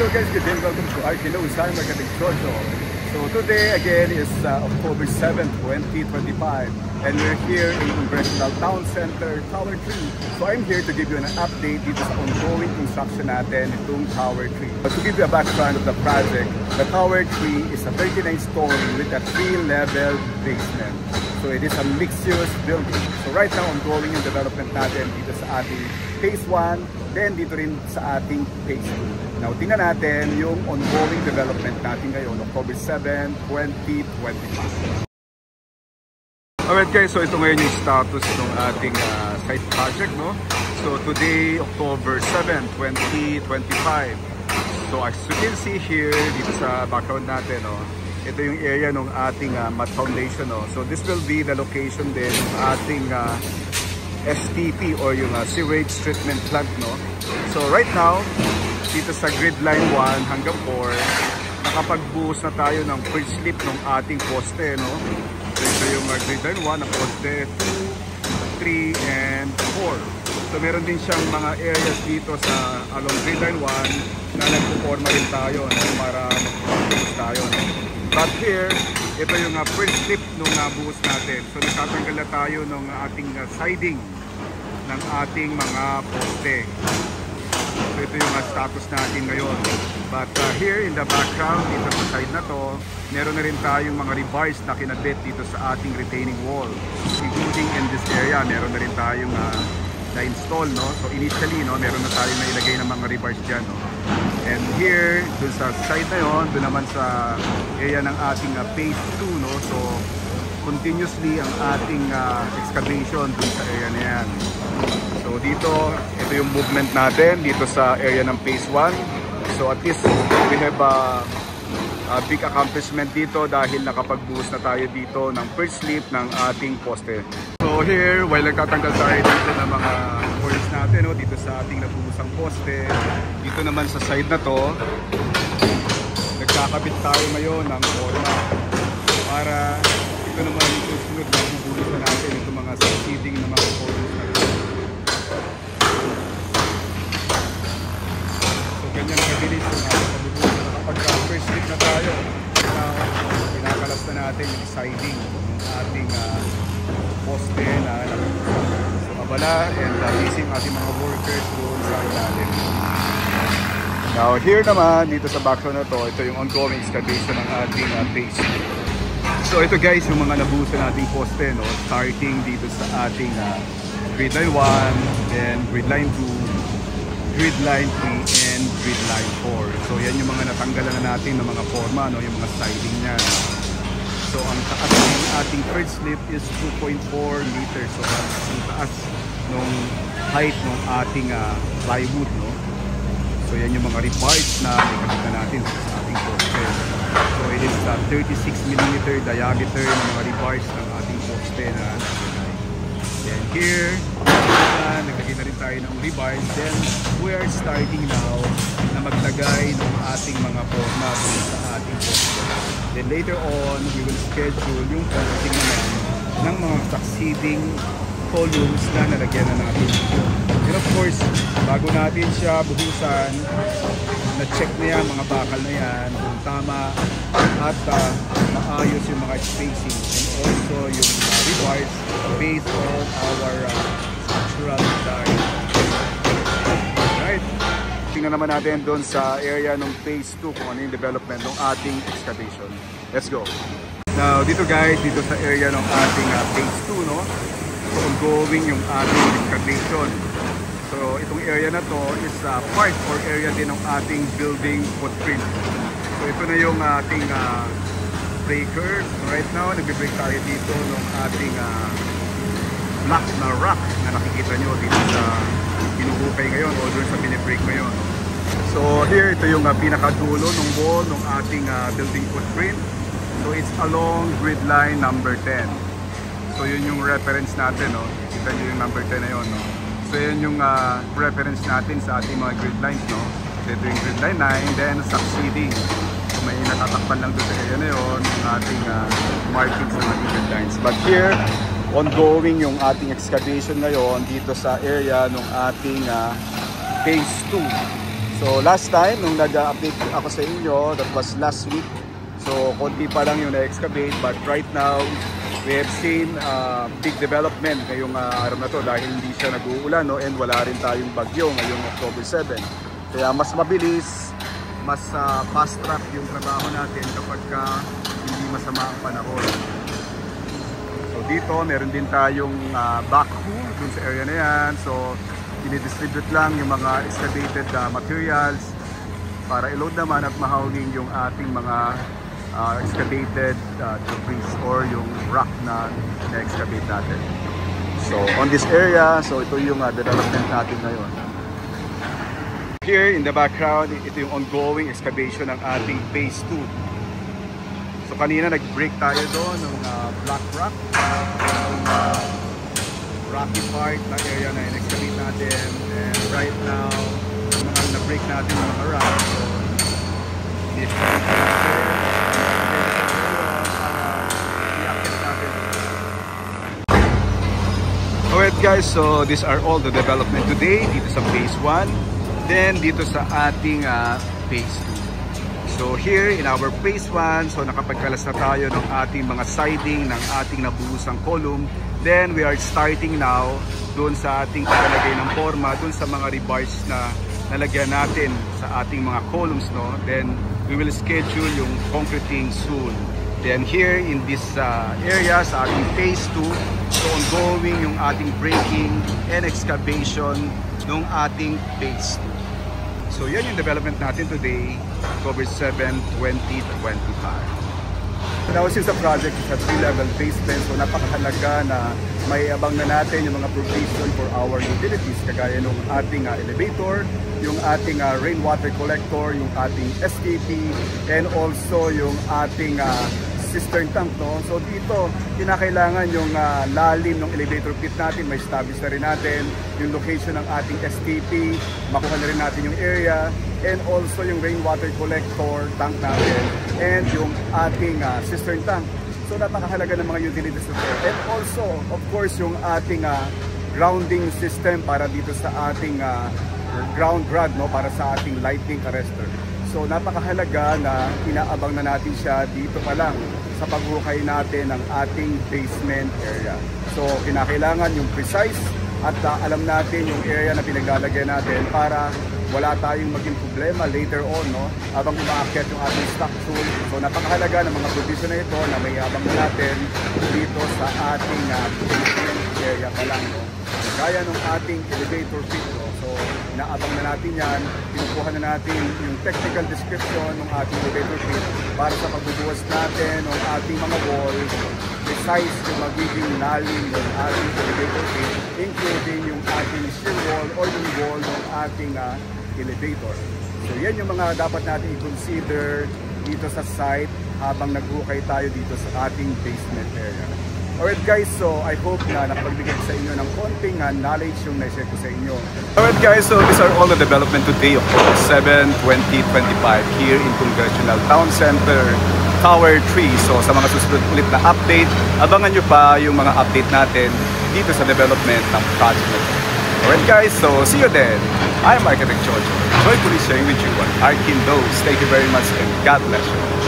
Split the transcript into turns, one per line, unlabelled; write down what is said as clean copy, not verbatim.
Hello guys, good day, welcome to Arkilo Usay Marketing Show. So today again is October 7, 2025 and we're here in Congressional Town Center, Tower 3. So I'm here to give you an update dito sa ongoing construction natin itong Tower 3. But to give you a background of the project, the Tower 3 is a 39-story with a 3-level basement. So it is a mixed-use building. So right now ongoing yung development natin dito sa ating Phase 1, then dito rin sa ating Phase 2. Now, tingnan natin yung ongoing development natin ngayon, October 7, 2025. Alright guys, so ito ngayon yung status ng ating site project, no? So today, October 7, 2025. So as you can see here, dito sa background natin, no? Ito yung area ng ating mat foundation, no? So this will be the location din ng ating STP or yung sewage treatment plant, no? So right now, dito sa grid line 1 hanggang 4, nakapagbuhos na tayo ng bridge slip ng ating poste, no? So ito yung grid line 1 ng poste 2, 3, and 4. So meron din siyang mga areas dito sa along grid line 1 na nagpuporma rin tayo, no? Para magpuporma tayo, no? But here, ito yung bridge slip nung nabuhos natin. So nagtatanggal na tayo ng ating siding ng ating mga poste. So ito yung status natin ngayon. But here in the background, dito sa side na to, meron na rin tayong mga rebars na kinabit dito sa ating retaining wall. Including in this area, meron na rin tayong na-install, no? So initially, no, meron na tayong nailagay ng mga rebars dyan, no? And here, dun sa side na yon, dun naman sa area ng ating Phase 2, no? So continuously ang ating excavation dun sa area na yan. So dito, ito yung movement natin dito sa area ng Phase 1. So at least we have a big accomplishment dito dahil nakapagbuhos na tayo dito ng first slip ng ating poste. So here, while nagtatanggal tayo dito ng mga corners natin, no, dito sa ating nabuhosang poste, dito naman sa side na to, nagkakabit tayo ngayon ng forma para ito naman yung susunod na bubuhos na natin itong mga succeeding na mga corners natin. So ganyan kabilis yung pagbubuhos na nakapag-first slip na tayo. Now, pinakalas na natin yung siding ng ating poste na so abala and busy ating mga workers doon sa ilalim. Now here naman dito sa background na to, ito yung ongoing excavation ng ating Phase 2. So ito guys yung mga nabuhusan nating poste, no? Starting dito sa ating grid line 1, then grid line 2, grid line 3, and grid line 4. So yan yung mga natanggalan na natin ng mga forma, no? Yung mga siding niya. So ang taas ng ating first slip is 2.4 meters. So ang taas ng height ng ating plywood, no? So yan yung mga rebars na ikakita natin sa ating poste. So it is 36mm diameter ng mga rebars ng ating poste na then here, naglagay na rin tayo ng rebars. Then we are starting now na maglagay ng ating mga forma sa ating poste. Then later on, we will schedule yung posting naman ng mga succeeding columns na nalagyan na natin. And of course, bago natin siya buhusan, na-check na yan, mga bakal na yan, kung tama at maayos yung mga spacing and also yung rebars based on our structural design. Right? Tingnan naman natin doon sa area ng Phase 2 kung ano yung development ng ating excavation. Let's go! Now, dito guys, dito sa area ng ating Phase 2, no? So, ongoing yung ating excavation. So, itong area na to is part or area din ng ating building footprint. So, ito na yung ating breaker. So, right now, nagbe-break tayo dito ng ating black na rock na nakikita nyo dito sa binuhukay ngayon o doon sa binibreak ngayon. So, here, ito yung pinakadulo ng wall ng ating building footprint. So, it's along grid line number 10. So, yun yung reference natin, no? Kita nyo yung number 10 na yun, no? So yun yung reference natin sa ating mga grid lines, no? So ito yung grid line 9, then succeeding. So may natatakpan lang doon sa area na yun, yung ating markings ng ating grid lines. But here, ongoing yung ating excavation ngayon dito sa area ng ating Phase 2. So So last time, nung nag-update ako sa inyo, that was last week. So konti pa lang yung na-excavate, but right now, we have seen big development ngayong araw na to dahil hindi siya nag-uulan, no? And wala rin tayong bagyo ngayong October 7. Kaya mas mabilis, mas fast track yung trabaho natin kapag hindi masama ang panahon. So dito, meron din tayong backhoe dun sa area na yan. So dinidistribute lang yung mga excavated materials para i-load naman at mahauling yung ating mga excavated debris or yung rock na na-excavate natin. So on this area, so ito yung development natin ngayon. Here in the background, ito yung ongoing excavation ng ating phase 2. So kanina nag-break tayo doon ng black rock, yung rocky part na area na in-excavate natin, and right now mga na-break natin ng mga rock. So this alright guys, so these are all the development today dito sa phase 1, then dito sa ating phase 2. So here in our phase 1, so nakapagkalas na tayo ng ating mga siding, ng ating nabuhusang column. Then we are starting now doon sa ating paglalagay ng forma, doon sa mga rebars na nalagyan natin sa ating mga columns, no? Then we will schedule yung concreting soon. Then here in this area sa ating phase 2, so ongoing yung ating breaking and excavation ng ating phase 2. So yan yung development natin today, October 7, 2025. Now since the project is at 3-level basement, so napakahalaga na may abang na natin yung mga provision for our utilities, kagaya ng ating elevator, yung ating rainwater collector, yung ating STP, and also yung ating cistern tank, no? So dito, kinakailangan yung lalim ng elevator pit natin, may establish na rin natin yung location ng ating STP, makuha na rin natin yung area, and also yung rainwater collector tank natin, and yung ating cistern tank. So napakahalaga ng mga utilities na ito. And also, of course, yung ating grounding system para dito sa ating ground rod, no? Para sa ating lightning arrestor. So napakahalaga na inaabang na natin siya dito pa lang sa paghukay natin ng ating basement area. So kinakailangan yung precise at alam natin yung area na pinaglalagay natin para wala tayong maging problema later on, no? Habang umaakyat yung ating stock tool. So napakahalaga ng mga provision na ito na may abang na natin dito sa ating basement area pa lang, no? Gaya ng ating elevator pit, no? So inaabang na natin yan, pinukuha na natin yung technical description ng ating elevator pit para sa pagbubuwas natin ng ating mga wall, precise yung magiging lalim ng ating elevator pit, including yung ating shear wall or yung wall ng ating elevator. So yan yung mga dapat natin i-consider dito sa site habang naghukay tayo dito sa ating basement area. Alright guys, so I hope na nakapagbigay sa inyo ng konting knowledge yung na-share ko sa inyo. Alright guys, so these are all the development today of October 7, 2025 here in Congressional Town Center, Tower 3. So sa mga susunod ulit na update, abangan nyo pa yung mga update natin dito sa development ng project na ito. Alright guys, so see you then. I'm Architect Jojo. Joyfully sharing with you on Arkin Those. Thank you very much and God bless you.